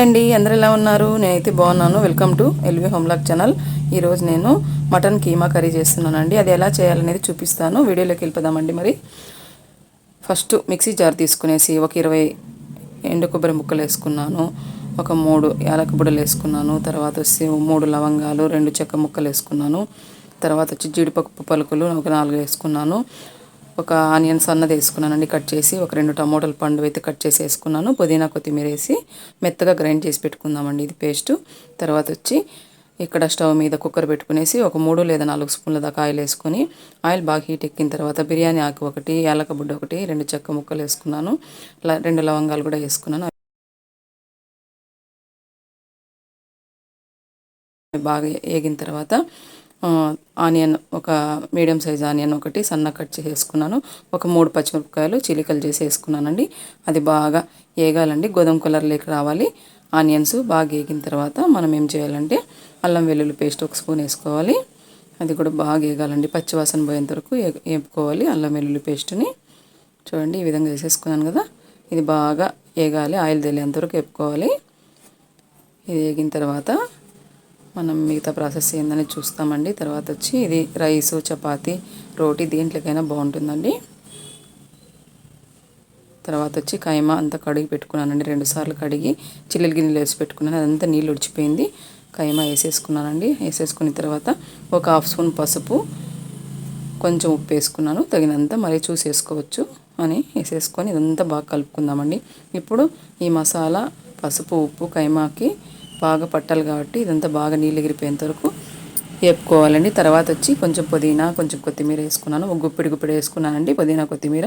అండి, అందరూ ఎలా ఉన్నారు? నేనైతే బాగున్నాను. Welcome to LV homelock channel. ఈరోజు నేను మటన్ కీమా కర్రీ చేస్తున్నానండి. అది ఎలా చేయాలనేది చూపిస్తాను. వీడియోలోకి వెళ్ళిపోదామండి. మరి ఫస్ట్ మిక్సీ జార్ తీసుకునేసి ఒక 20 ఎండు కొబ్బరి ముక్కలు వేసుకున్నాను. ఒక 3 యాలక బుడ్డలు వేసుకున్నాను. తర్వాత వచ్చి 3 లవంగాలు, 2 చెక్క ముక్కలు వేసుకున్నాను. తర్వాత వచ్చి జీడిపప్పు పలుకులు ఒక 4 వేసుకున్నాను. ఒక ఆనియన్స్ అన్నది వేసుకున్నానండి కట్ చేసి. ఒక 2 టమోటాలు పండు అయితే కట్ చేసి వేసుకున్నాను. పుదీనా కొత్తిమీర వేసి మెత్తగా గ్రైండ్ చేసి పెట్టుకుందామండి ఇది పేస్ట్. తర్వాత వచ్చి ఇక్కడ స్టవ్ మీద కుక్కర్ పెట్టుకునేసి ఒక 3 లేదా 4 స్పూన్ల దాకా ఆయిల్ వేసుకొని, ఆయిల్ బాగా హీట్ ఎక్కిన తర్వాత బిర్యానీ ఆకు ఒకటి, యాలక బుడ్డ ఒకటి, 2 చెక్క ముక్కలు వేసుకున్నాను. 2 లవంగాలు కూడా వేసుకున్నాను. బాగా వేగిన తర్వాత ఆనియన్, ఒక మీడియం సైజ్ ఆనియన్ ఒకటి సన్న కట్ చేసి వేసుకున్నాను. ఒక 3 పచ్చిమిరపకాయలు చిలికలు చేసి వేసుకున్నానండి. అది బాగా వేగాలండి, గోధుమ కలర్లోకి రావాలి ఆనియన్స్. బాగా వేగిన తర్వాత మనం ఏం చేయాలంటే అల్లం వెల్లుల్లి పేస్ట్ 1 స్పూన్ వేసుకోవాలి. అది కూడా బాగా వేగాలండి, పచ్చివాసన పోయేంత వరకు వేపుకోవాలి అల్లం వెల్లుల్లి పేస్ట్ని. చూడండి, ఈ విధంగా వేసేసుకున్నాను కదా. ఇది బాగా వేగాలి, ఆయిల్ తేలేంతవరకు వేపుకోవాలి. ఇది వేగిన తర్వాత మనం మిగతా ప్రాసెస్ ఏందని చూస్తామండి. తర్వాత వచ్చి ఇది రైసు, చపాతి, రోటీ దేంట్లోకైనా బాగుంటుందండి. తర్వాత వచ్చి కైమా అంతా కడిగి పెట్టుకున్నానండి. 2 సార్లు కడిగి చిల్లులు గిన్నెలు వేసి పెట్టుకున్నాను. అదంతా నీళ్ళు ఉడిచిపోయింది. కైమా వేసేసుకున్నానండి. వేసేసుకున్న తర్వాత ఒక 1/2 స్పూన్ పసుపు, కొంచెం ఉప్పు వేసుకున్నాను, తగినంత, మరీ చూసి వేసుకోవచ్చు అని వేసేసుకొని ఇదంతా బాగా కలుపుకుందామండి. ఇప్పుడు ఈ మసాలా, పసుపు, ఉప్పు కైమాకి బాగా పట్టాలి కాబట్టి ఇదంతా బాగా నీళ్ళు ఎగిరిపోయేంత వరకు వేపుకోవాలండి. తర్వాత వచ్చి కొంచెం పుదీనా, కొంచెం కొత్తిమీర వేసుకున్నాను. ఒక గుప్పిడి వేసుకున్నానండి పుదీనా కొత్తిమీర.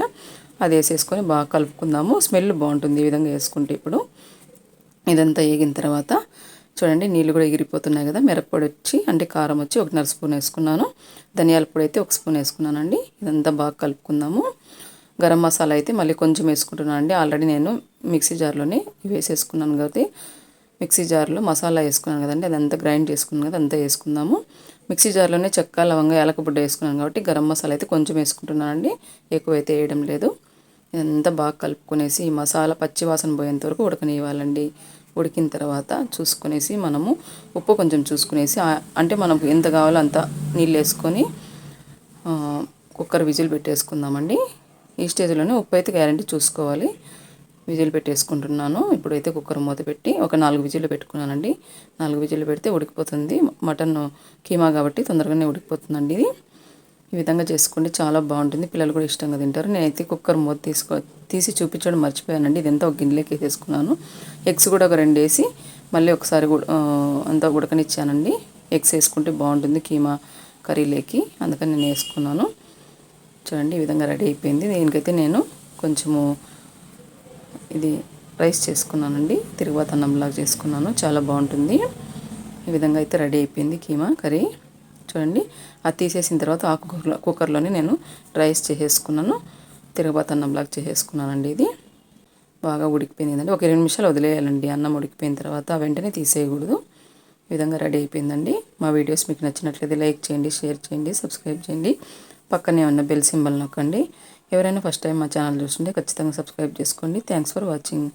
అది వేసేసుకొని బాగా కలుపుకుందాము. స్మెల్ బాగుంటుంది ఈ విధంగా వేసుకుంటే. ఇప్పుడు ఇదంతా వేగిన తర్వాత చూడండి, నీళ్ళు కూడా ఎగిరిపోతున్నాయి కదా. మిరప్పొడి వచ్చి అంటే కారం వచ్చి 1.5 స్పూన్ వేసుకున్నాను. ధనియాల పొడి అయితే 1 స్పూన్ వేసుకున్నానండి. ఇదంతా బాగా కలుపుకుందాము. గరం మసాలా అయితే మళ్ళీ కొంచెం వేసుకుంటున్నాను అండి. ఆల్రెడీ నేను మిక్సీ జార్లోనే వేసేసుకున్నాను కాబట్టి మిక్సీ జార్లో మసాలా వేసుకున్నాను కదండి, అదంతా గ్రైండ్ చేసుకున్నాను కదా, అంతా వేసుకుందాము. మిక్సీ జార్లోనే చెక్క, లవంగా, యాలక బుడ్డ వేసుకున్నాను కాబట్టి గరం మసాలా అయితే కొంచెం వేసుకుంటున్నానండి, ఎక్కువైతే వేయడం లేదు. ఇదంతా బాగా కలుపుకొనేసి ఈ మసాలా పచ్చి వాసన పోయేంత వరకు ఉడకనివ్వాలండి. ఉడికిన తర్వాత చూసుకునేసి మనము ఉప్పు కొంచెం చూసుకునేసి, అంటే మనకు ఎంత కావాలో అంత నీళ్ళు వేసుకొని కుక్కర్ విజిల్ పెట్టేసుకుందామండి. ఈ స్టేజ్లోనే ఉప్పు అయితే గ్యారెంటీ చూసుకోవాలి. విజిల్ పెట్టేసుకుంటున్నాను. ఇప్పుడైతే కుక్కర్ మూత పెట్టి ఒక 4 విజిల్లు పెట్టుకున్నానండి. 4 విజిల్లు పెడితే ఉడికిపోతుంది. మటన్ కీమా కాబట్టి తొందరగానే ఉడికిపోతుందండి. ఇది ఈ విధంగా చేసుకోండి, చాలా బాగుంటుంది. పిల్లలు కూడా ఇష్టంగా తింటారు. నేనైతే కుక్కర్ మూత తీసి చూపించడం మర్చిపోయానండి. ఇదంతా ఒక గిన్నెలోకి వేసేసుకున్నాను. ఎగ్స్ కూడా ఒక 2 వేసి మళ్ళీ ఒకసారి అంతా ఉడకనిచ్చానండి. ఎగ్స్ వేసుకుంటే బాగుంటుంది కీమా కర్రీలోకి, అందుకని నేను వేసుకున్నాను. చూడండి, ఈ విధంగా రెడీ అయిపోయింది. దీనికైతే నేను కొంచెము ఇది రైస్ చేసుకున్నానండి, తిరుగుబాతు అన్నంలాగా చేసుకున్నాను, చాలా బాగుంటుంది. ఈ విధంగా అయితే రెడీ అయిపోయింది కీమా కర్రీ. చూడండి, అది తీసేసిన తర్వాత ఆ కుక్కర్లోనే నేను రైస్ చేసేసుకున్నాను, తిరుగుబాతు అన్నంలాగా చేసేసుకున్నానండి. ఇది బాగా ఉడికిపోయింది కదండి. ఒక 2 నిమిషాలు వదిలేయాలండి. అన్నం ఉడికిపోయిన తర్వాత వెంటనే తీసేయకూడదు. ఈ విధంగా రెడీ అయిపోయిందండి. మా వీడియోస్ మీకు నచ్చినట్లయితే లైక్ చేయండి, షేర్ చేయండి, సబ్స్క్రైబ్ చేయండి. పక్కనే ఉన్న బెల్ సింబల్ నొక్కండి. ఎవరైనా ఫస్ట్ టైం మా ఛానల్ చూస్తుంటే ఖచ్చితంగా సబ్స్క్రైబ్ చేసుకోండి. Thanks for watching.